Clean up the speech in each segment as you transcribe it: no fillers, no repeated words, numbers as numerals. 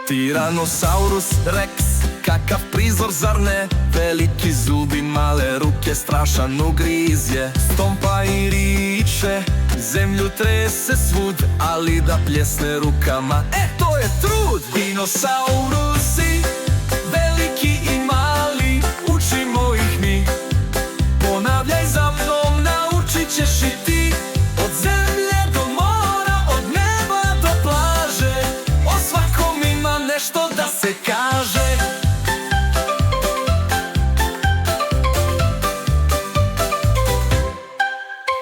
Tiranosaurus Rex, kakav prizor, zar ne? Veliki zubi, male ruke, strašan ugriz je. Stompa i riče, zemlju trese svud, ali da pljesne rukama, to je trud! Dinosaurusi, veliki i mali, učimo ih mi. Ponavljaj za mnom, naučit ćeš i ti. Od zemlje do mora, od neba do plaže, o svakom ima nešto da se kaže.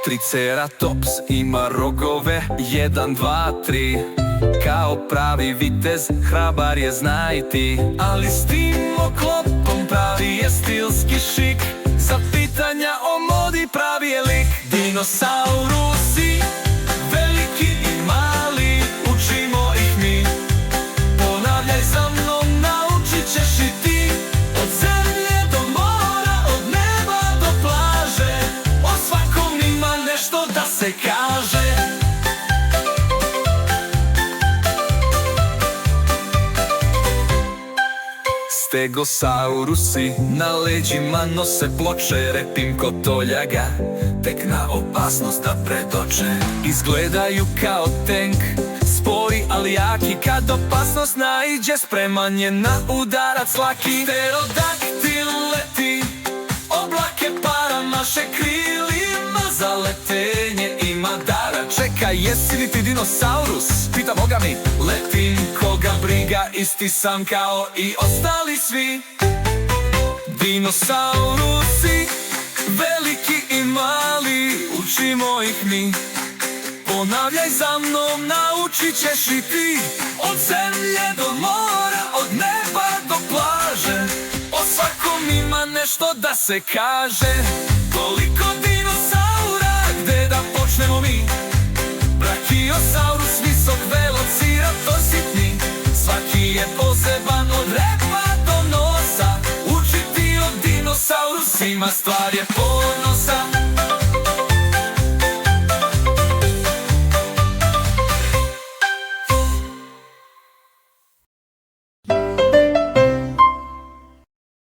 Triceratops ima rogove, 1, 2, 3. Kao pravi vitez, hrabar je, znaj ti. Ali s tim oklopom pravi je stilski šik. Za pitanja o modi pravi je lik. Dinosaurusi, veliki i mali, učimo ih mi. Ponavljaj za mnom, naučit ćeš i ti. Od zemlje do mora, od neba do plaže, o svakom ima nešto da se kaže. Stegosaurusi na leđima nose ploče, repim ko toljaga, tek na opasnost da predoče. Izgledaju kao tank, spori ali jaki, kad opasnost naiđe, spreman je na udarac laki. Pterodaktil leti, oblake para maše krilima, za letenje ima dara. Čekaj, jesi li ti dinosaurus? Pita Boga mi, letim koga briga, isti sam kao i ostali svi. Dinosaurusi, veliki i mali, učimo ih mi. Ponavljaj za mnom, naučit ćeš i ti. Od zemlje do mora, od neba do plaže, o svakom ima nešto da se kaže. Koliko dinosaura, gde da počnemo mi? Brachiosaurus, visok, velociraptor sitni, svaki je poseban od repa do nosa. Učiti o dinosaurusima stvar je ponosa.